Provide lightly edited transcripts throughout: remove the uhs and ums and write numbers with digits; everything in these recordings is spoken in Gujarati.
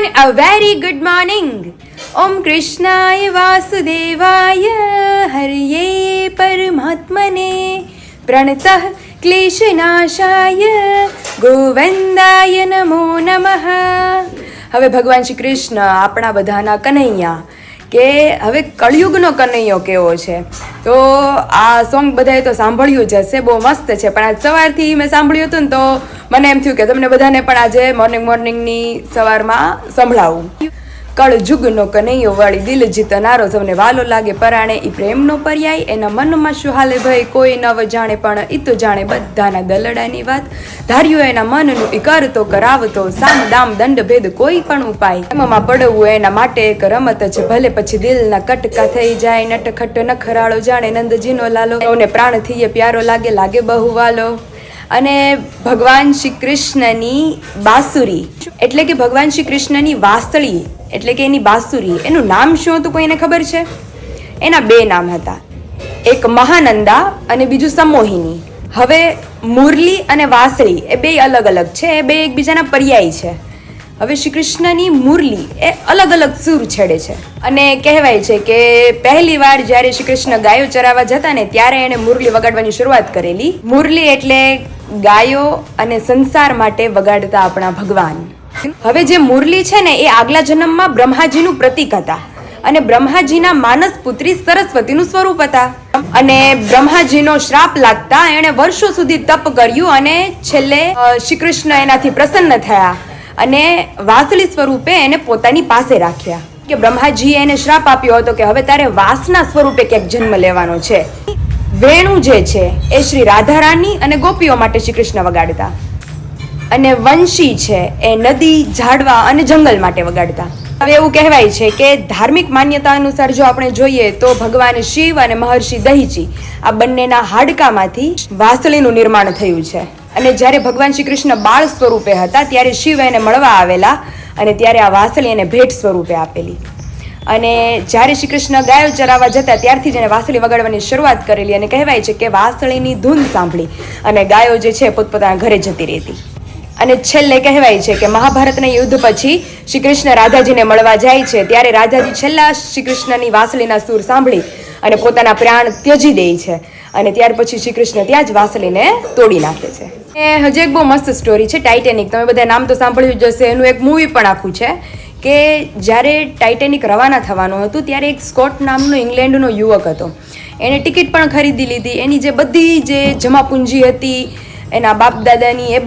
everyone, a very good morning. Om Krishnaya Vasudevaya Harye Paramatmane Pranatah Kleshanashaya Govindaya Namo Namaha. હવે ભગવાન શ્રી કૃષ્ણ આપણા બધાના કનૈયા કે હવે કળિયુગનો કનૈયો કેવો છે તો આ સોંગ બધાએ તો સાંભળ્યું જ હશે, બહુ મસ્ત છે. પણ આજ સવારથી મેં સાંભળ્યું હતું ને તો મને એમ થયું કે તમને બધાને પણ આજે મોર્નિંગની સવારમાં સંભળાવું. કળજુગનો કનૈયો વાળી દિલ જીતનારો સૌને વાલો લાગે પરાણે ઈ પ્રેમનો પર્યાય એના મનમાં શું હાલે ભય કોઈ નવ જાણે પણ ઈ તો જાણે બધાના દલડાની વાત ધાર્યું એના મનનું ઈ કરતો કરાવતો સામ દામ દંડ ભેદ કોઈ પણ ઉપાય એમાં પડવું એના માટે એક રમત છે ભલે પછી દિલના કટકા થઈ જાય નટખટ નખરાળો જાણે નંદજીનો લાલો ઓને પ્રાણથી પ્યારો લાગે લાગે બહુ વાલો. અને ભગવાન શ્રી કૃષ્ણની બાંસુરી એટલે કે ભગવાન શ્રી કૃષ્ણની વાસળી એટલે કે એની બાંસુરી એનું નામ શું હતું કોઈને ખબર છે? એના બે નામ હતા, એક મહાનંદા અને બીજું સમોહિની. હવે મુરલી અને વાસળી એ બે અલગ અલગ છે, એ બે એકબીજાના પર્યાય છે. હવે શ્રી કૃષ્ણની મુરલી એ અલગ અલગ સૂર છેડે છે અને કહેવાય છે કે પહેલી વાર જ્યારે શ્રી કૃષ્ણ ગાયો ચરાવવા જતા ને ત્યારે એણે મુરલી વગાડવાની શરૂઆત કરેલી. મુરલી એટલે ગાયો અને સંસાર માટે વગાડતા આપણા ભગવાન. હવે જે મુરલી છે ને એ આગલા જન્મમાં બ્રહ્માજીનું પ્રતીક હતા અને બ્રહ્માજીના માનસ પુત્રી સરસ્વતીનું સ્વરૂપ હતા. અને બ્રહ્માજીનો શ્રાપ લાગતા એણે વર્ષો સુધી તપ કર્યું અને છેલ્લે શ્રી કૃષ્ણ એનાથી પ્રસન્ન થયા અને વાસળી સ્વરૂપે એને પોતાની પાસે રાખ્યા. કે બ્રહ્માજીએ એને શ્રાપ આપ્યો હતો કે હવે તારે વાસના સ્વરૂપે ક્યાંક જન્મ લેવાનો છે. વેણુ જે છે એ શ્રી રાધારાણી અને ગોપીઓ માટે શ્રી કૃષ્ણ વગાડતા અને વંશી છે એ નદી ઝાડવા અને જંગલ માટે વગાડતા. હવે એવું કહેવાય છે કે ધાર્મિક માન્યતા અનુસાર જો આપણે જોઈએ તો ભગવાન શિવ અને મહર્ષિ દહીચી આ બંનેના હાડકામાંથી વાસળીનું નિર્માણ થયું છે. અને જ્યારે ભગવાન શ્રી કૃષ્ણ બાળ સ્વરૂપે હતા ત્યારે શિવ એને મળવા આવેલા અને ત્યારે આ વાસળી એને ભેટ સ્વરૂપે આપેલી. અને જ્યારે શ્રી કૃષ્ણ ગાયો ચરાવવા જતા ત્યારથી જ એને વાસળી વગાડવાની શરૂઆત કરેલી અને કહેવાય છે કે વાસળીની ધૂન સાંભળી અને ગાયો જે છે પોતપોતાના ઘરે જતી રહેતી. અને છેલ્લે કહેવાય છે કે મહાભારતના યુદ્ધ પછી શ્રી કૃષ્ણ રાધાજીને મળવા જાય છે ત્યારે રાધાજી છેલ્લા શ્રી કૃષ્ણની વાસળીના સૂર સાંભળી અને પોતાના પ્રાણ ત્યજી દે છે અને ત્યાર પછી શ્રી કૃષ્ણ ત્યાં જ વાસળીને તોડી નાખે છે. હજી એક બહુ મસ્ત સ્ટોરી છે ટાઇટેનિક. તમે બધા નામ તો સાંભળ્યું જ હશે. એનું એક મૂવી પણ આખું છે કે જ્યારે ટાઇટેનિક રવાના થવાનું હતું ત્યારે એક સ્કોટ નામનો ઇંગ્લેન્ડનો યુવક હતો. એણે ટિકિટ પણ ખરીદી લીધી. એની જે બધી જે જમાપૂંજી હતી એના બાપ દાદાની એ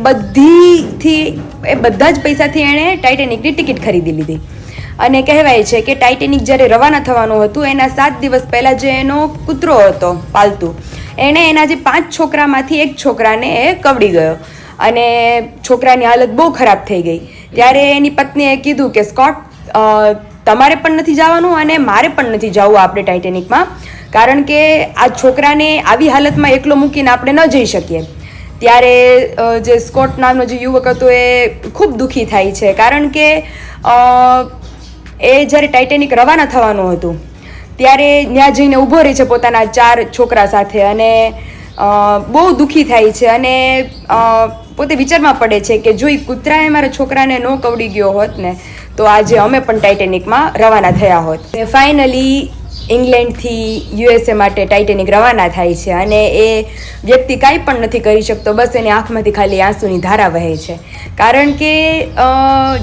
બધા જ પૈસાથી એણે ટાઇટેનિકની ટિકિટ ખરીદી લીધી. અને કહેવાય છે કે ટાઇટેનિક જ્યારે રવાના થવાનું હતું એના 7 દિવસ પહેલાં જે એનો કૂતરો હતો પાલતુ એણે એના જે 5 છોકરામાંથી એક છોકરાને એ કવડી ગયો અને છોકરાની હાલત બહુ ખરાબ થઈ ગઈ. ત્યારે એની પત્નીએ કીધું કે સ્કોટ તમારે પણ નથી જવાનું અને મારે પણ નથી જવું આપણે ટાઇટેનિકમાં, કારણ કે આ છોકરાને આવી હાલતમાં એકલો મૂકીને આપણે ન જઈ શકીએ. ત્યારે જે સ્કોટ નામનો જે યુવક હતો એ ખૂબ દુઃખી થાય છે કારણ કે એ જ્યારે ટાઇટેનિક રવાના થવાનું હતું ત્યારે ત્યાં જઈને ઊભો રહે છે પોતાના 4 છોકરા સાથે અને બહુ દુઃખી થાય છે અને પોતે વિચારમાં પડે છે કે જો એ કૂતરાએ મારા છોકરાને ન કવડી ગયો હોત ને તો આજે અમે પણ ટાઇટેનિકમાં રવાના થયા હોત. ફાઇનલી ઇંગ્લેન્ડથી યુએસએ માટે ટાઇટેનિક રવાના થાય છે અને એ વ્યક્તિ કાંઈ પણ નથી કરી શકતો, બસ એની આંખમાંથી ખાલી આંસુની ધારા વહે છે કારણ કે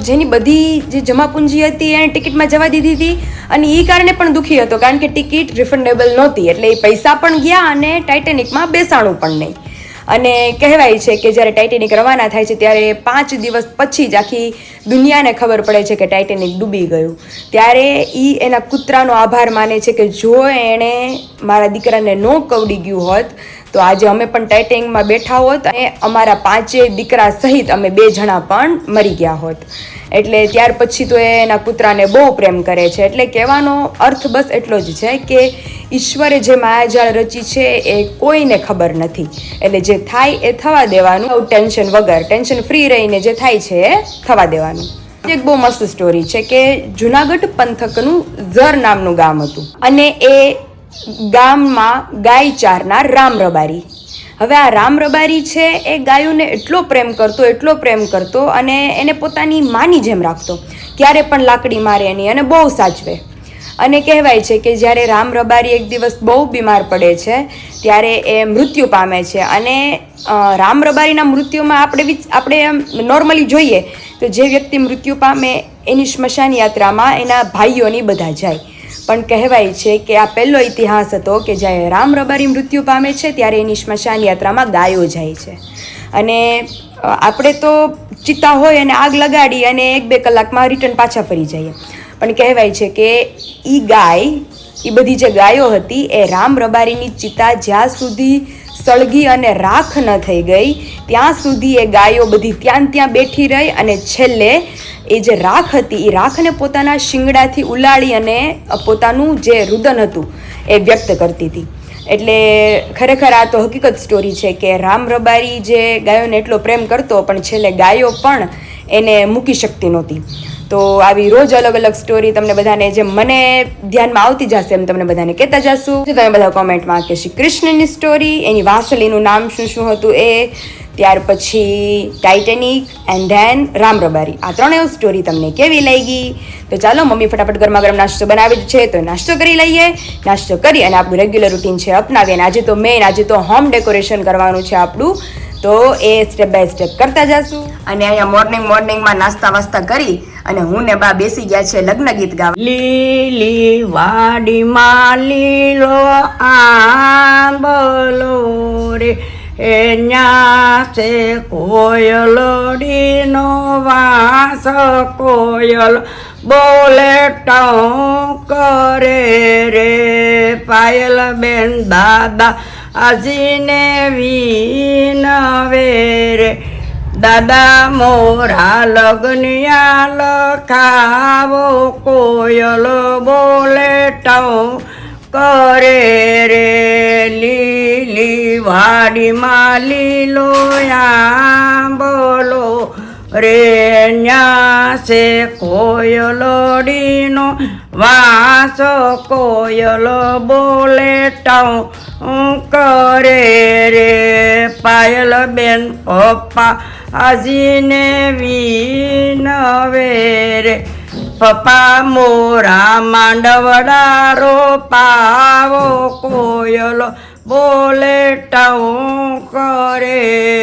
જેની બધી જે જમાપૂંજી હતી એણે ટિકિટમાં જવા દીધી હતી અને એ કારણે પણ દુઃખી હતો કારણ કે ટિકિટ રિફંડેબલ નહોતી એટલે એ પૈસા પણ ગયા અને ટાઇટેનિકમાં બેસાણું પણ નહીં. અને કહેવાય છે કે જ્યારે ટાઇટેનિક રવાના થાય છે ત્યારે 5 દિવસ પછી જ આખી દુનિયાને ખબર પડે છે કે ટાઇટેનિક ડૂબી ગયું. ત્યારે એ એના કૂતરાનો આભાર માને છે કે જો એણે મારા દીકરાને ન કવડી ગયું હોત તો આજે અમે પણ ટાઇટેનિકમાં બેઠા હોત અને અમારા 5 દીકરા સહિત અમે 2 જણા પણ મરી ગયા હોત. એટલે ત્યાર પછી તો એ એના કૂતરાને બહુ પ્રેમ કરે છે. એટલે કહેવાનો અર્થ બસ એટલો જ છે કે ઈશ્વરે જે માયાજાળ રચી છે એ કોઈને ખબર નથી. એટલે જે થાય એ થવા દેવાનું, ટેન્શન વગર, ટેન્શન ફ્રી રહીને જે થાય છે એ થવા દેવાનું. એક બહુ મસ્ત સ્ટોરી છે કે જુનાગઢ પંથકનું ઝર નામનું ગામ હતું અને એ ગામમાં ગાય ચારનાર રામ રબારી. હવે આ રામ રબારી છે એ ગાયોને એટલો પ્રેમ કરતો અને એને પોતાની માની જેમ રાખતો ક્યારે પણ લાકડી મારે નહીં અને બહુ સાચવે. અને કહેવાય છે કે જ્યારે રામ રબારી એક દિવસ બહુ બીમાર પડે છે ત્યારે એ મૃત્યુ પામે છે. અને રામ રબારીના મૃત્યુમાં આપણે નોર્મલી જોઈએ તો જે વ્યક્તિ મૃત્યુ પામે એની સ્મશાન યાત્રામાં એના ભાઈઓની બધા જાય. પણ કહેવાય છે કે આ પહેલો ઇતિહાસ હતો કે જ્યારે રામ રબારી મૃત્યુ પામે છે ત્યારે એની સ્મશાન યાત્રામાં ગાયો જાય છે. અને આપણે તો ચિતા હોય અને આગ લગાડી અને 1-2 કલાકમાં રિટર્ન પાછા ફરી જઈએ. પણ કહેવાય છે કે એ બધી જે ગાયો હતી એ રામ રબારીની ચિતા જ્યાં સુધી સળગી અને રાખ ન થઈ ગઈ ત્યાં સુધી એ ગાયો બધી ત્યાં બેઠી રહી અને છેલ્લે એ જે રાખ હતી એ રાખને પોતાના શિંગડાથી ઉલાળી અને પોતાનું જે રુદન હતું એ વ્યક્ત કરતી હતી. એટલે ખરેખર આ તો હકીકત સ્ટોરી છે કે રામ રબારી જે ગાયોને એટલો પ્રેમ કરતો પણ છેલ્લે ગાયો પણ એને મૂકી શકતી નહોતી. તો આવી રોજ અલગ અલગ સ્ટોરી તમને બધાને જેમ મને ધ્યાનમાં આવતી જશે એમ તમને બધાને કહેતા જશું. તમે બધા કોમેન્ટમાં કે શ્રી કૃષ્ણની સ્ટોરી, એની વાંસળીનું નામ શું હતું એ, ત્યાર પછી Titanic and then Ram Rabari, આ ત્રણેય સ્ટોરી તમને કેવી લાગી. તો ચાલો મમ્મી ફટાફટ ગરમા ગરમ નાસ્તો બનાવી જ છે તો નાસ્તો કરી લઈએ. નાસ્તો કરી અને આપણું રેગ્યુલર રૂટીન છે અપનાવીએ. અને આજે તો હોમ ડેકોરેશન કરવાનું છે આપણું, તો એ સ્ટેપ બાય સ્ટેપ કરતા જશું. અને અહીંયા મોર્નિંગમાં નાસ્તા વાસ્તા કરી અને હું ને બા બેસી ગયા છે લગ્ન ગીત ગાવા. લીલી વાડીમાં લીલો આંબલો રે, એ ન્યાસે કોયલડીનો વાસ, કોયલ બોલે ટઉ કરે રે. પાયલ બેન દાદા આજીને વિનવે રે, દાદા મોરા લગ્નિયા લખાવો, કોયલ બોલે ટઉ કરે રે. લીલી વાડીમાં લીલો આંબલો રે, ન્યાસે કોયલડીનો વાસ, કોયલ બોલે ટઉ કરે રે. પાયલ બેન પપ્પા આજીને વિનવે રે, પપ્પા મોરા માંડવડા રોપાવો, કોયલ બોલે ટઉ કરે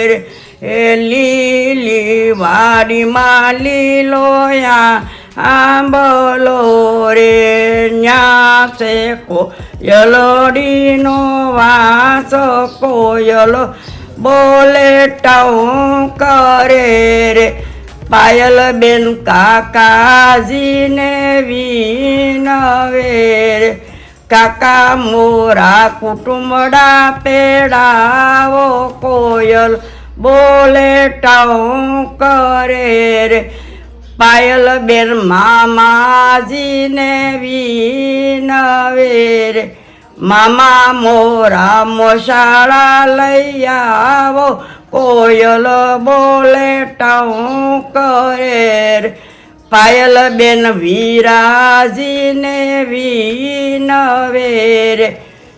રે. એ લીલી વાડીમાં લીલો આંબલો રે, ન્યાસે કોયલડીનો વાસ, કોયલ બોલે ટઉ કરે રે. પાયલ બેન કાકાજીને વિનવે રે, કાકા મોરા કુટુંબડા પેડાવો, કોયલ બોલે ટઉ કરે રે. પાયલ બેન મામાજીને વિનવે રે, મામા મોરા મોશાળા લઈ આવો, કોયલ બોલે ટઉ કરે રે. પાયલ બેન વીરાજીને વિનવે રે,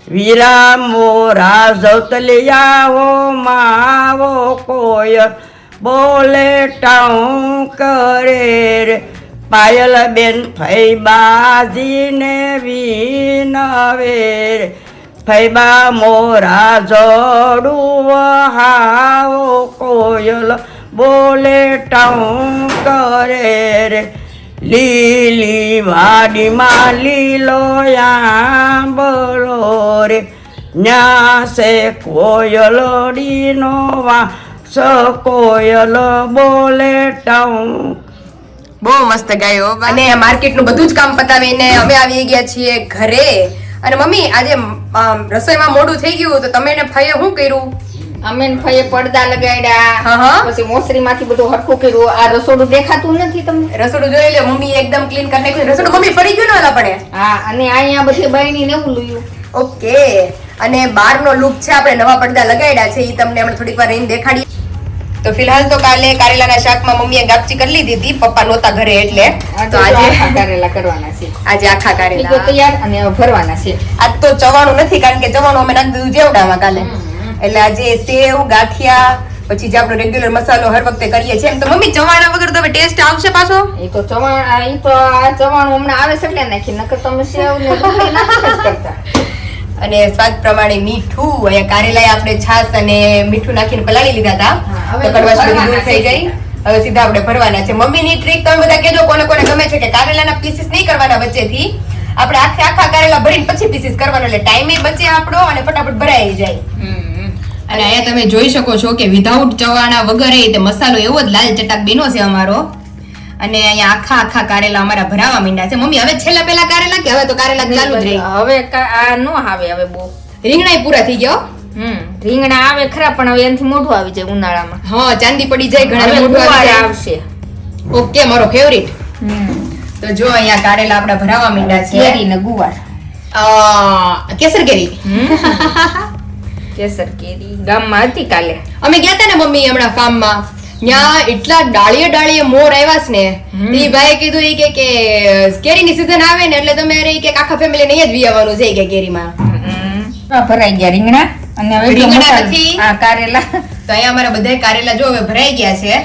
વીરા મોરા જૌતલિયાવો માવો, કોયલ બોલે ટઉ કરે રે. પાયલ બેન ફૈબાજીને વિનવે રે, ફૈબા મોરા જોડું વહાવો, કોયલ બોલે ટઉ કરે રે. લીલી વાડીમાં લીલો આંબલો રે, ન્યાસે કોયલડીનો વાસ, કોયલ બોલે ટઉ. બહુ મસ્ત ગાયો. અને માર્કેટનું બધું જ કામ પતાવીને અમે આવી ગયા છીએ ઘરે. અને મમ્મી આજે રસોઈમાં મોડું થઈ ગયું તો તમે ને ફઈએ શું કર્યું? અમે ફઈએ પડદા લગાડ્યા, પછી મોસરી માંથી બધું હરખું કર્યું. આ રસોડું દેખાતું નથી તમને? રસોડું જોઈ લે મમ્મી, એકદમ ક્લીન કરી નાખ્યું. રસોડું મમ્મી પડી ગયું ને ઓલા પડે. હા, અને અહીંયા બધી બહેની ને એવું લયું. ઓકે. અને બહારનો લુક છે, આપણે નવા પડદા લગાડ્યા છે, એ તમને હમણાં થોડીક વાર રહીને દેખાડીએ. તો ફિલહાલ તો કાલે કારેલાના શાકમાં મમ્મીએ ગાપચી કરી લીધી હતી, પપ્પા નહોતા ઘરે એટલે. તો આજે કારેલા કરવાના છે. આજે આખા કારેલા તૈયાર અને ભરવાના છે. આજ તો ચવાણું નથી, કારણ કે ચવાણું અમે નાખી દીધું જેવડામાં કાલે. એટલે આજે સેવ, ગાંઠિયા, પછી જે આપણો રેગ્યુલર મસાલો હર વખતે કરીએ છીએ એમ તો મમ્મી ચવાણા વગર તો હવે ટેસ્ટ આવશે પાછો. એ તો ચવાણું હમણાં આવે છે એટલે નાખી, નકર તમે સેવ ને રોટલી નાખી જ કરતા. અને સ્વાદ પ્રમાણે મીઠું, અહીંયા કારેલા આપણે છાશ અને મીઠું નાખીને પલાળી લીધા હતા, હવે તો કડવાશ બધી દૂર ભરવાના થઈ ગઈ. હવે સીધા આપણે ભરવાના છે. મમ્મીની ટ્રીક તમે બધા કહેજો કોને કોને ગમે છે કે કારેલાના પીસીસ નહીં કરવાના વચ્ચેથી, આપણે આખા કારેલા ભરીને પછી પીસીસ કરવાના, એટલે ટાઈમે બચે આપણો અને ફટાફટ ભરાઈ જાય. અને અહીંયા તમે જોઈ શકો છો કે વિધાઉટ ચવાણા વગર તે મસાલો એવો જ લાલ ચટાક બીનો છે અમારો. અને અહીંયા આખા કારેલા અમારા ભરાવા માંડ્યા છે. મમ્મી હવે છેલ્લા પેલા કારેલા કે હવે તો કારેલા ચાલુ જ રહી? હવે આ નો આવે હવે બહુ. રીંગણા પૂરા થઈ ગયો. રીંગણા આવે ખરા પણ હવે એનાથી મોઢું આવી જાય ઉનાળામાં. હા, ચાંદી પડી જાય, ઘણા મોઢું આવશે. ઓકે, મારો ફેવરિટ. તો જો અહીંયા કારેલા આપડા ભરાવા માંડ્યા છે. કેરી ને ગુવાર. કેસર કેરી. કેસર કેરી ગામમાં હતી કાલે. અમે ગયા હતા ને મમ્મી હમણાં ફાર્મમાં, ત્યાં એટલા ડાળીએ મોર આવ્યા છે ને, એ ભાઈ કીધું ઈ કે કેરીની સીઝન આવે ને એટલે તમે કે આખા ફેમિલી ને અહીંયા જ વી આવવાનું છે કે કેરીમાં. ભરાઈ ગયા રીંગણા અને હવે રીંગણા નથી આ કારેલા. તો અહીંયા અમારા બધા કારેલા જો હવે ભરાઈ ગયા છે.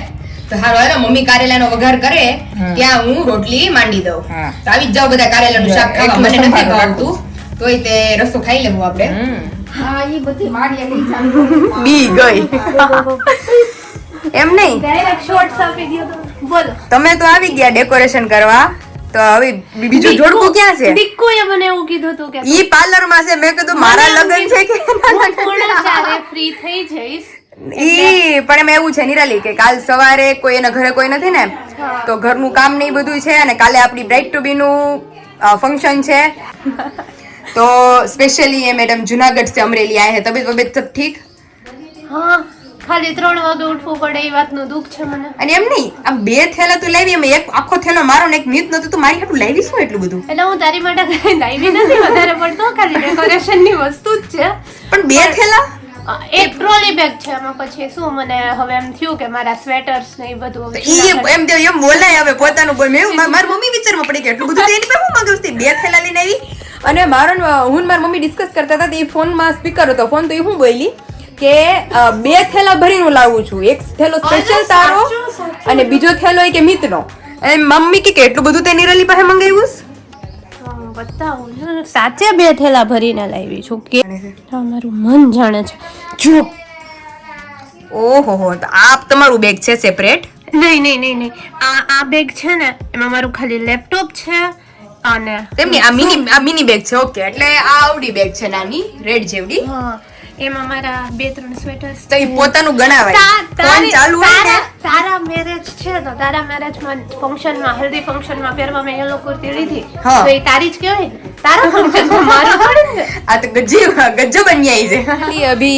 તો હાલો હાલો મમ્મી કારેલાનો વઘાર કરે ત્યાં હું રોટલી માંડી દઉં. તો આવી જ જાવ બધા કારેલાનું શાક ખાવા. મને નથી ભાવતું તોય તે રસ્તો ખાઈ લેવું આપણે. હા, ઈ બધી મારી બી ગઈ એમ નહીં. બોલો તમે તો આવી ગયા ડેકોરેશન કરવા, તો હવે બીજું જોડકું ક્યાં છે? દીકુએ મને એવું કીધું હતું કે ઈ પાર્લર માં છે. મેં કીધું મારા લગન છે કે ફ્રી થઈ જઈશ. ઈ પણ એમાં એવું છે નિરાલી કે કાલ સવારે કોઈ એના ઘરે કોઈ નથી ને, તો ઘરનું કામ ને ઈ બધું છે, અને કાલે આપણી બ્રાઇડ ટુ બી નું ફંક્શન છે. તો સ્પેશિયલી એ મેડમ જુનાગઢ से અમરેલી આયા હે. તબિયત सब ठीक? હા, ખાલી 3 વાગે ઉઠવું પડે એ વાતનું દુઃખ છે મને. અને એમ નહીં, આ 2 થેલા તું લાવી, એમ એક આખો થેલો મારો ને એક મીત નતું, તું મારી હાટું લાવી શું એટલું બધું? એટલે હું તારી માટે કઈ લાવી નથી વધારે પડતો, ખાલી ડેકોરેશન ની વસ્તુ જ છે. પણ 2 થેલા? એક ટ્રોલી બેગ છે એમાં. પછી શું મને હવે એમ થયું કે મારા સ્વેટર્સ ને એ બધું હવે ઈ એમ દે એમ બોલાય હવે પોતાનું બોલ. મેં મારી મમ્મી વિચારમાં પડી કે એટલું બધું એની પાસે હું માંગુ છું? 2 થેલા લઈને આવી. અને મારો હું મારી મમ્મી ડિસ્કસ કરતા હતા, એ ફોનમાં સ્પીકર હતો ફોન, તો એ હું બોલી કે 2 થેલા ભરીને લાવું છું, એક થેલો સ્પેશિયલ તારો અને બીજો થેલો કે મિતનો. અને મમ્મી કે એટલું બધું તે નિરાલી પાસે મંગાવ્યું? બતાવું સાચે 2 થેલા ભરીને લાવી છું કે મારું મન જાણે છે. જો ઓહો, તો આ તમારું બેગ છે સેપરેટ? નહીં આ બેગ છે ને એમાં મારું ખાલી લેપટોપ છે અને તેમની આ મિની બેગ છે. ઓકે, એટલે આ આવડી બેગ છે નાની રેડ જેવડી. હા, એમાં મારા 2-3 સ્વેટર્સ. તો ઈ પોતાનું ગણાવાય. ફોન ચાલુ હોય ને. તારા મેરેજ છે તો તારા મેરેજમાં ફંક્શનમાં હલ્દી ફંક્શનમાં પહેરવા મેં યેલો કુર્તી લીધી, હા. તો એ તારી જ કહેવાય. તારા ફંક્શનમાં મારું થોડી ને. આ તો गजब बन गया इसे. अभी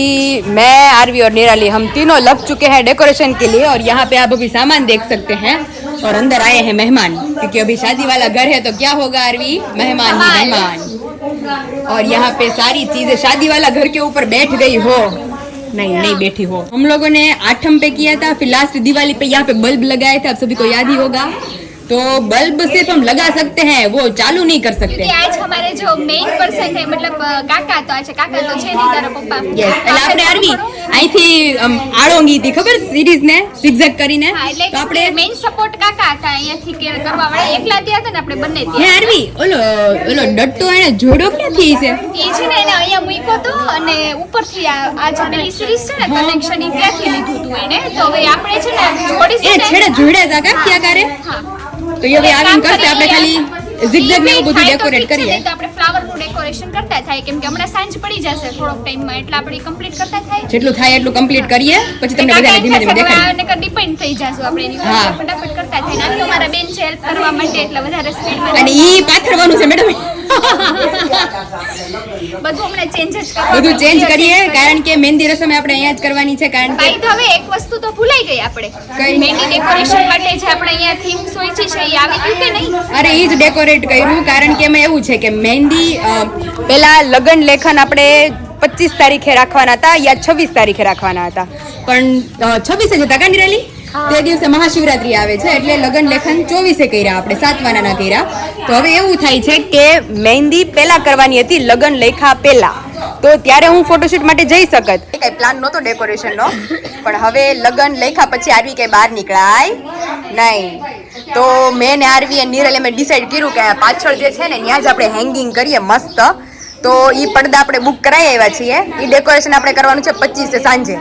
मैं आरवी और निराली हम तीनों लग चुके हैं डेकोरेशन के लिए, और यहाँ पे आप अभी सामान देख सकते हैं, और अंदर आए हैं मेहमान, क्योंकि अभी शादी वाला घर है तो क्या होगा आरवी, मेहमान ही मेहमान. और यहाँ पे सारी चीजें शादी वाला घर के ऊपर बैठ गई हो, नहीं बैठी हो. हम लोगों ने 8th पे किया था, फिर लास्ट दिवाली पे यहाँ पे बल्ब लगाए थे, आप सभी को याद ही होगा. तो बल्ब सिर्फ हम लगा सकते हैं, वो चालू नहीं कर सकते. आज हमारे जो मेन पर्सन है मतलब काका, तो आज काका तो છે નહીં તારા પપ્પા. યસ, એટલે આપણે આરવી અહીંથી આળોંગી હતી ખબર સિરીઝ ને zigzag કરીને, હા, એટલે તો આપણે મેઇન સપોર્ટ કાકા હતા અહીંયાથી કેર કરવા વાળા. એકલા ત્યાં હતા ને આપણે બંને હે ત્યાં. આરવી ઓલો ડટ્ટો એને જોડો ક્યાંથી છે? એ છે ને એને અહીંયા મૂક્યો હતો અને ઉપરથી આ જે પેલી સિરીઝ છે ને કનેક્શન એ ત્યાંથી લીધું હતું એને. તો હવે આપણે છે ને જોડીશું એ ને. છેડે જોડ્યા હતા કા ક્યાં કરે? હા, તો એ હવે આવીને કરશે, આપણે ખાલી zigzag ને એવું બધું થાય તો ડેકોરેટ ઠીક છે, કરીએ. નહીં તો આપણે ફ્લાવર નું ડેકોરેશન કરતા થાય, કેમ કે હમણાં સાંજ પડી જશે થોડોક ટાઈમમાં, એટલે આપણે કમ્પ્લીટ કરતા થાય. જેટલું થાય એટલું કમ્પ્લીટ કરીએ, પછી તમને બધાને ધીમે ધીમે દેખાડીએ. ડિપેન્ડ થઈ જશું આપણે એની ઉપર. હા. ફટાફટ કરતા થાય. આમ તો મારા બેન છે હેલ્પ કરવા માટે, એટલે વધારે સ્પીડમાં અને ઈ પાથરવાનું છે મેડમ. બધું હમણાં ચેન્જ જ કરવાનું. બધું ચેન્જ કરીએ, કારણ કે મહેંદી રસમ આપણે અહીંયા જ કરવાની છે, કારણ કે ભાઈ તો હવે એક વસ્તુ તો ભૂલાઈ ગઈ આપણે. કઈ? મહેંદી ડેકોરેશન માટે જે આપણે અહીંયા થીમ સોચી છે એ આવી ગયું કે નહીં? અરે ઈ જ ડેકોરેટ કર્યું, કારણ કે એમાં એવું છે કે મહેંદી પેલા લગ્ન લેખન આપણે 25 તારીખે રાખવાના હતા યા 26 તારીખે રાખવાના હતા, પણ 26 જ હતા કા નિરાલી? તે દિવસે મહાશિવરાત્રી આવે છે, એટલે લગ્ન લેખન 24 કર્યા આપણે, 7 વાના કર્યા. તો હવે એવું થાય છે કે મહેંદી પેલા કરવાની હતી લગ્ન લેખા પેલા, તો ત્યારે હું ફોટોશૂટ માટે જઈ શકત. કઈ પ્લાન નહોતો ડેકોરેશનનો, પણ હવે લગન લખ્યા પછી આરવી કઈ બહાર નીકળાય નહીં. તો મેં ને આરવી અને નિરલે મેં ડિસાઈડ કર્યું કે પાછળ જે છે ને ત્યાં જ આપણે હેંગિંગ કરીએ મસ્ત. તો ઈ પડદા આપણે બુક કરાવી આવ્યા છીએ. ઈ ડેકોરેશન આપણે કરવાનું છે 25 સાંજે.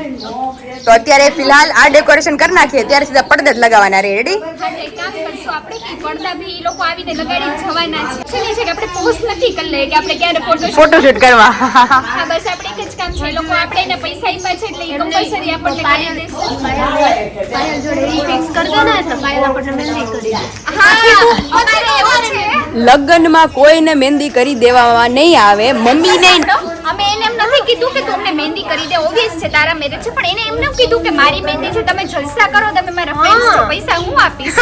તો અત્યારે ફિલહાલ આ ડેકોરેશન કરી નાખીએ, ત્યારે સીધા પડદા જ લગાવવાના. રેડી? હા, એક કામ કરશું આપણે કે પડદા ભી ઈ લોકો આવીને લગાડી જવાના છે. છે કે આપણે પોસ્ટ નથી કરી લઈએ કે આપણે ક્યારે ફોટોશૂટ કરવા. હા, બસ આપણે એક જ કામ છે. ઈ લોકો આપણે એને પૈસા આપ્યા છે એટલે ઈ કમ્પલસરી આપણને કરી દેશે. પાયલ જોડે ઈ ફિક્સ કરી દે ને તો પાયલ આપણને મહેંદી કરી દે. હા, અમારે એવું છે. લગ્નમાં કોઈને મહેંદી કરી દેવામાં નહીં આવે. મમ્મી નહીં, અમે એને એમ નથી કીધું કે તું અમને મહેંદી કરી દે, ઓબ્વિયસ છે તારા મેરેજ છે, પણ એને એમ ન કીધું કે મારી મહેંદી છે, તમે જલસા કરો, તમે મારા ફ્રેન્ડ્સ છો, પૈસા હું આપીશ.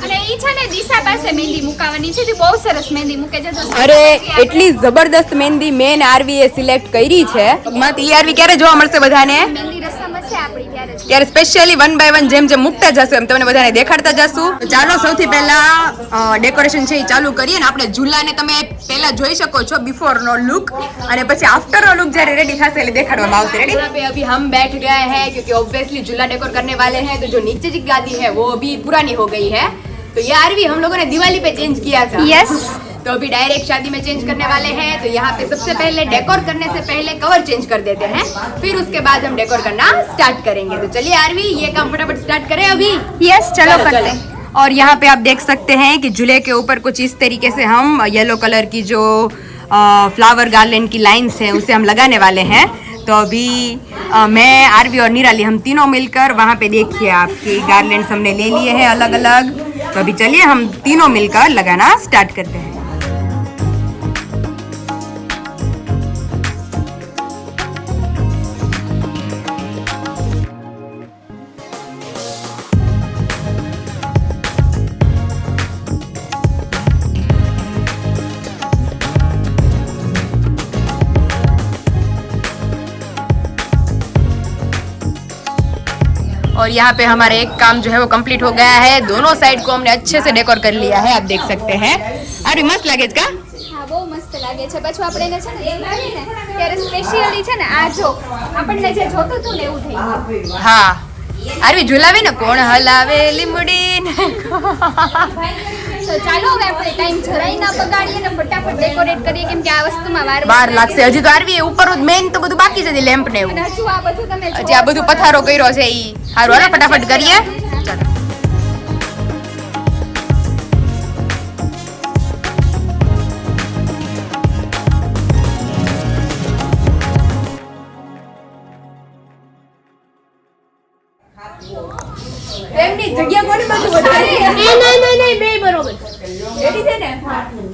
અને ઈ છે ને દિશા પાસે મહેંદી મુકાવાની છે, તે બહુ સરસ મહેંદી મૂકે છે. તો અરે એટલી જબરદસ્ત મહેંદી મેં ને આરવીએ સિલેક્ટ કરી છે. ઈ આરવી ક્યારે જોવા મળશે બધાને? મહેંદી રસમ છે આપણી ત્યારે જ. ત્યારે સ્પેશિયલી 1 બાય 1 જેમ જેમ મૂકતા જશું એમ તમને બધાને દેખાડતા જશું. તો ચાલો સૌથી પહેલા ડેકોરેશન છે એ ચાલુ કરીએ ને આપણે ઝૂલાને તમે પહેલા જોઈ શકો છો બિફોર નો લુક, અને પછી આફ્ટર નો લુક જ્યારે રેડી થશે એટલે દેખાડવામાં આવશે. રેડી? यहाँ पे अभी हम बैठ गए हैं क्योंकि ऑब्वियसली झूला डेकोर करने वाले हैं, तो जो नीचे की गादी है वो अभी पुरानी हो गई है. तो ये आरवी हम लोगों ने दिवाली पे चेंज किया था. यस. तो अभी डायरेक्ट शादी में चेंज करने वाले हैं. तो यहाँ पे सबसे पहले डेकोर करने से पहले कवर चेंज कर देते हैं, फिर उसके बाद हम डेकोर करना स्टार्ट करेंगे. तो चलिए आरवी ये काम फटाफट स्टार्ट करें अभी. यस, चलो करते हैं. और यहाँ पे आप देख सकते हैं कि झूले के ऊपर कुछ इस तरीके से हम येलो कलर की जो फ्लावर गार्लैंड की लाइन्स है उसे हम लगाने वाले हैं. तो अभी मैं आरवी और निराली हम तीनों मिलकर वहाँ पे देखिए आपकी गार्लैंड्स हमने ले लिए हैं अलग अलग. तो अभी चलिए हम तीनों मिलकर लगाना स्टार्ट करते हैं. और यहाँ पे हमारा एक काम जो है वो कंप्लीट हो गया है. दोनों साइड को हमने अच्छे से डेकोर कर लिया है, आप देख सकते हैं. अरे मस्त लगे इसका. હા, બહુ મસ્ત લાગે છે. પછી આપણે એને છે ને એ લાવી ને ત્યારે સ્પેશિયલી છે ને આ જો આપણને જે જોતું હતું ને એવું થઈ ગયું. હા, અરે ઝુલાવે ને કોણ હલાવે લીમડી ને. તો ચાલો હવે આપણે ટાઈમ જરાય ના બગાડીએ ને ફટાફટ ડેકોરેટ કરીએ, કેમ કે આ વસ્તુમાં વાર લાગશે. હજી તો આરવી ઉપર મેઇન તો બધું બાકી છે, લેમ્પ ને એવું. અને હજુ આ બધું તમે હજી આ બધું પથારો કર્યો છે ઈ હારું. હાલો ફટાફટ કરીએ. ચાલો. એમની જગ્યા કોની બાજુ વધારે? નહીં બે બરોબર રેડી છે ને?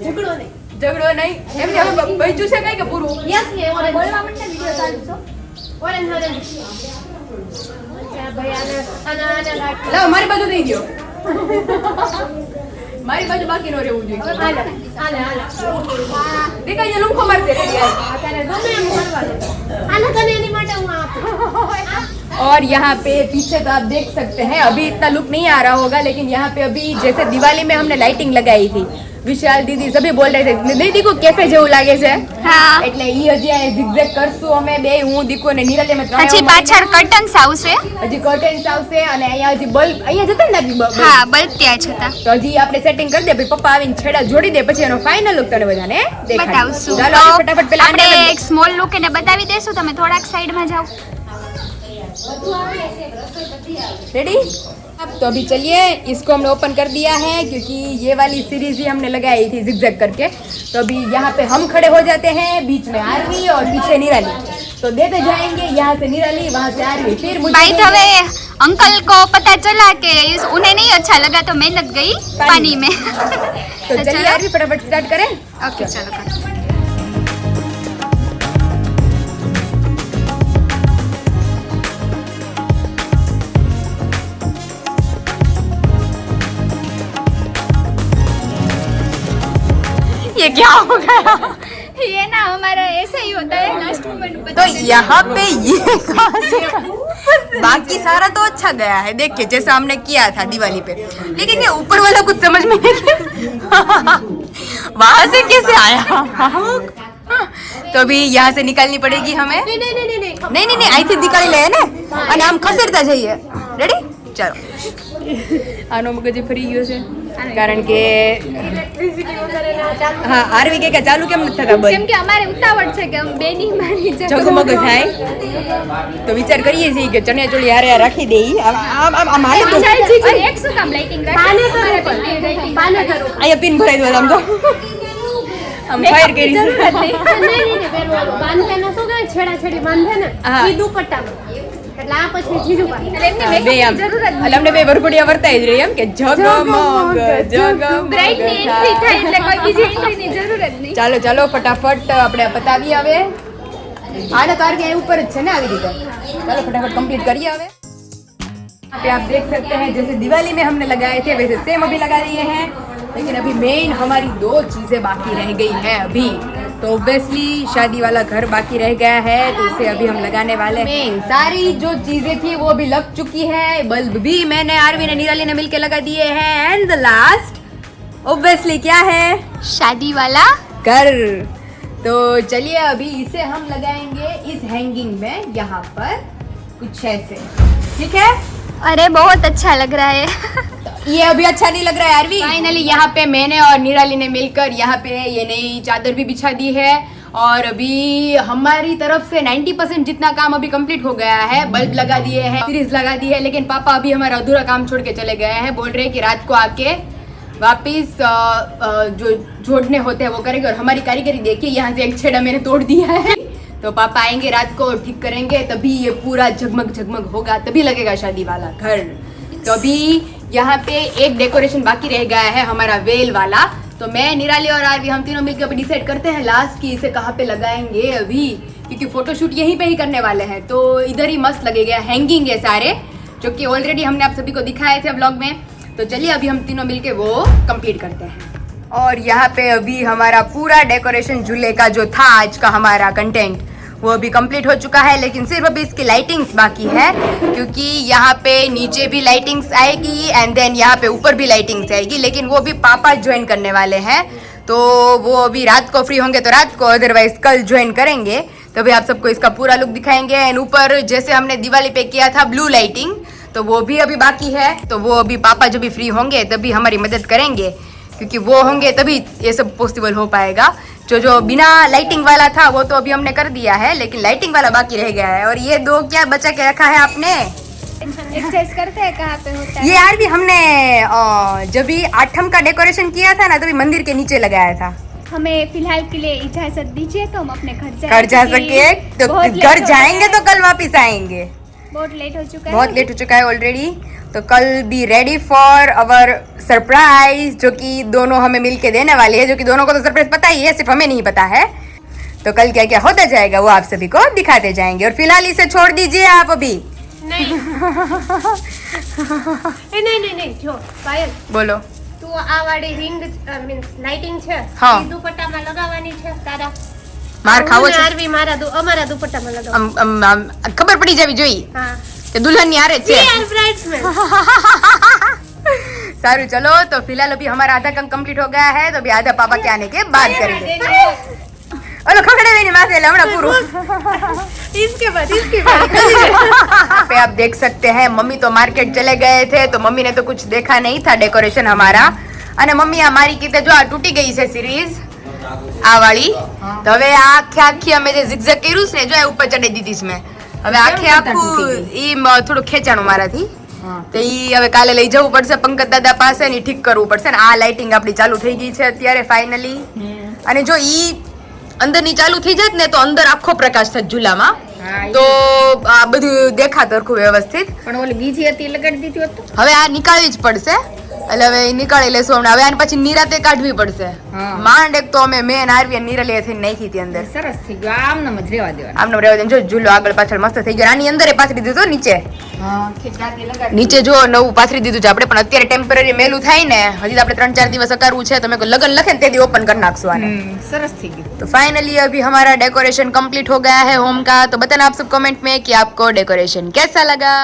ઝઘડો નહીં. એમને હવે બચ્યું છે કઈ કે પૂરું? યસ એ ઓરેન્જ બોલવા માટે વિડિયો ચાલુ છો. ઓરેન્જ ભાઈ આના લાવ મારી બાજુ દઈ દ્યો. મારી બાજુ બાકી નો રહેવું જોઈએ. દેખાય છે લુંખો મારતે રેડી. અત્યારે ગમે એમ કરવા દે. આના તને એની માટે હું આપું. और यहाँ पे पीछे तो आप देख सकते हैं अभी इतना लुक नहीं आ रहा होगा, लेकिन यहाँ पे अभी जैसे दिवाली में हमने लाइटिंग लगाई थी, विशाल दीदी सभी बोल रहे थे दीदी को कैफे જેવું લાગે છે. હા, એટલે ઈ હજી આ zigzag કરશું અમે બે, હું દીકો ને નિરલે અમે ત્રણે. હજી પાછળ કર્ટન્સ આવશે. હજી કર્ટેન્સ આવશે અને અહીંયા હજી બલ્બ અહીંયા જતા ને બલ્બ. હા, બલ્બ ત્યાં છતા તો હજી આપણે સેટિંગ કરી દે, પછી પપ્પા આવીને છેડા જોડી દે, પછી એનો ફાઇનલ લુક તને બધાને બતાવશું. દેખાડીશું. ચાલો આપણે ફટાફટ પેલા આપણે એક સ્મોલ લુક એને બતાવી દેશું. તમે થોડાક સાઈડમાં જાઓ. रेडी? तो अभी चलिए इसको हमने ओपन कर दिया है क्योंकि ये वाली सीरीज ही हमने लगाई थी zigzag करके. तो अभी यहाँ पे हम खड़े हो जाते हैं, बीच में आरवी और पीछे निराली. तो देते जाएंगे यहाँ से निराली, वहाँ से आरवी, फिर मुझे भाई हवे अंकल को पता चला कि उन्हें नहीं अच्छा लगा तो मेहनत गई पानी में. तो चलिए आरवी फटाफट स्टार्ट करें. ओके, चलो करो. ये क्या हो गया? ये ना हमारा ऐसा ही होता है लास्ट मोमेंट. तो यहाँ पे ये कहाँ से? बाकी सारा तो अच्छा गया है, देखिए जैसा हमने किया था दिवाली पे, लेकिन ये ऊपर वाला कुछ समझ में नहीं वहां से कैसे आया? तो अभी यहाँ से निकालनी पड़ेगी हमें. नहीं અહીંથી નીકાળી લે ને અને આમ ખસેડતા જઈએ. રેડી? ચાલો. આનો મગજ ફરી ગયો છે કારણ કે હા આરવી કે ચાલુ કેમ નથી થતા કેમ કે અમારે ઉતાવળ છે કે અમે બેની મારી જગમગ થાય તો વિચાર કરીએ છીએ કે ચણિયા ચોળી હારે રાખી દેઈ. મારે તો એક શું કામ લાઇટિંગ રાખી અહીંયા પિન ભરાઈ દો આમ તો આમ ફાયર કરી છેડા બાંધે ને ઈ દુપટ્ટામાં એટલે આ પછી જીજુ બે આમ એટલે અમને બે વરઘોડિયા વર્તાઈ જ રહી એમ કે જગમગ બ્રાઇટ ની એન્ટ્રી થાય એટલે કોઈ બીજી એન્ટ્રીની જરૂર જ નહીં. ચાલો ફટાફટ આપણે પતાવી આવે. આને કાર के ऊपर જ છે ને આવી રીતે. चलो फटाफट कंप्लीट करिए હવે. यहाँ पे आप देख सकते हैं जैसे दिवाली में हमने लगाए थे वैसे सेम अभी लगा दिए हैं लेकिन अभी मेन हमारी 2 चीजें बाकी रह गई है अभी. तो ऑब्वियसली शादी वाला घर बाकी रह गया है तो उसे अभी हम लगाने वाले हैं. मेन सारी जो चीजें थी वो अभी लग चुकी है. बल्ब भी मैंने आरवी ने निराली ने मिलके लगा दिए हैं एंड द लास्ट ऑब्वियसली क्या है शादी वाला घर. तो चलिए अभी इसे हम लगाएंगे इस हैंगिंग में यहाँ पर कुछ ऐसे. ठीक है? अरे बहुत अच्छा लग रहा है. ये अभी अच्छा नहीं लग रहा है आरवी. फाइनली यहाँ पे मैंने और निराली ने मिलकर यहाँ पे ये नई चादर भी बिछा दी है और अभी हमारी तरफ से 90% जितना काम अभी कंप्लीट हो गया है. बल्ब लगा दिए हैं, सीरीज लगा दी है लेकिन पापा अभी हमारा अधूरा काम छोड़ के चले गए हैं. बोल रहे हैं कि रात को आके वापिस जो जोड़ने होते हैं वो करेंगे और हमारी कारीगरी देखिए यहाँ से एक छेड़ा मैंने तोड़ दिया है. तो पापा आएंगे रात को ठीक करेंगे तभी ये पूरा झगमग होगा तभी लगेगा शादी वाला घर. तो अभी यहाँ पे एक डेकोरेशन बाकी रह गया है हमारा वेल वाला. तो मैं निराली और आरवी हम तीनों मिलकर अभी डिसाइड करते हैं लास्ट की इसे कहाँ पे लगाएंगे अभी क्योंकि फोटोशूट यहीं पे ही करने वाले हैं. तो इधर ही मस्त लगेगा. हैंगिंग है सारे जो कि ऑलरेडी हमने आप सभी को दिखाए थे व्लॉग में. तो चलिए अभी हम तीनों मिलके वो कंप्लीट करते हैं. और यहाँ पे अभी हमारा पूरा डेकोरेशन झूले का जो था आज का हमारा कंटेंट वो अभी कंप्लीट हो चुका है लेकिन सिर्फ अभी इसकी लाइटिंग्स बाकी है क्योंकि यहाँ पे नीचे भी लाइटिंग्स आएगी एंड देन यहाँ पे ऊपर भी लाइटिंग्स आएगी लेकिन वो भी पापा ज्वाइन करने वाले हैं. तो वो अभी रात को फ्री होंगे तो रात को अदरवाइज कल ज्वाइन करेंगे. तो अभी आप सबको इसका पूरा लुक दिखाएंगे. एंड ऊपर जैसे हमने दिवाली पे किया था ब्लू लाइटिंग तो वो भी अभी बाकी है. तो वो अभी पापा जब भी फ्री होंगे तभी हमारी मदद करेंगे क्योंकि वो होंगे तभी ये सब पॉसिबल हो पाएगा. जो बिना लाइटिंग वाला था वो तो अभी हमने कर दिया है लेकिन लाइटिंग वाला बाकी रह गया है. और ये 2 क्या बचा के रखा है आपने? एक्सरसाइज करते हैं कहाँ पे होता है ये यार भी हमने जब भी 8th का डेकोरेशन किया था ना तभी मंदिर के नीचे लगाया था. हमें फिलहाल के लिए इजाजत दीजिए तो हम अपने घर जा सके तो घर जाएंगे तो कल वापिस आएंगे. बहुत लेट हो चुका है ऑलरेडी. तो कल be ready for our surprise जो कि दोनों हमें मिलके देने वाले हैं. जो कि दोनों को तो सरप्राइज पता ही है सिर्फ हमें नहीं पता है. तो कल क्या क्या होता जाएगा वो आप सभी को दिखाते जाएंगे. और फिलहाल इसे छोड़ दीजिए आप अभी. નહીં જો પાયલ बोलो. તું આ વાળી રિંગ મીન્સ લાઇટિંગ છે હા. ઈ દુપટ્ટામાં લગાવવાની છે તારા मार खाओ હું ને આરવી અમારા દુપટ્ટામાં લગાવ. खबर पड़ी जावी જોઈએ હા કે दुल्हन यार है. યાર બ્રાઇડ્સમેડ. सारू चलो. तो फिलहाल अभी हमारा आधा काम कंप्लीट हो गया है तो अभी आधा पापा के आने के बाद करेंगे. ओलो खखड़े नहीं माथे लमड़ा पूरू. इसके बाद पे आप देख सकते हैं मम्मी तो मार्केट चले गए थे तो मम्मी ने तो कुछ देखा नहीं था डेकोरेशन हमारा. અને મમ્મી આ મારી કીતે જો આ તૂટી ગઈ છે સિરીઝ આ વાળી. તો હવે આ આખી અમે જે zigzag કર્યું છે ને જો આ ઉપર ચડી દીધી છે મેં. હવે આખું ઈ થોડું ખેંચાણું મારાથી. તો ઈ હવે કાલે લઈ જવું પડશે પંકજ દાદા પાસે ને ઠીક કરવું પડશે ને. આ લાઇટિંગ આપણી ચાલુ થઈ ગઈ છે અત્યારે ફાઇનલી. અને જો ઈ અંદરની ચાલુ થઈ જાય ને તો અંદર આખો પ્રકાશ થાય ઝૂલામાં તો આ બધું દેખાતું હરખું વ્યવસ્થિત. પણ ઓલી બીજી હતી લગાડી દીધી હોત તો હવે આ નીકાળવી જ પડશે એટલે હવે ઈ નીકાળી લેશું હમણાં. હવે આને પછી નિરાતે કાઢવી પડશે. માંડ એક તો અમે મેં આરવી નિરાલી થઈને નાખી હતી અંદર. સરસ થઈ ગયો. આમને જ રહેવા દેવાનું. આમને રહેવા દેવાનું. જો ઝૂલો આગળ પાછળ મસ્ત થઈ ગયો. આની અંદર પાથરી દીધું તો નીચે નીચે જો નવું પાથરી દીધું છે આપણે. પણ અત્યારે ટેમ્પરરી મેલું થાય ને હજી તો આપણે 3-4 દિવસ અકારવું છે. તમે લગન લખે ને તેથી ઓપન કરી નાખશું આને. સરસ થઈ ગયું. तो फाइनली अभी हमारा डेकोरेशन कंप्लीट हो गया है होम का. तो बताना आप सब कमेंट में कि आपको डेकोरेशन कैसा लगा.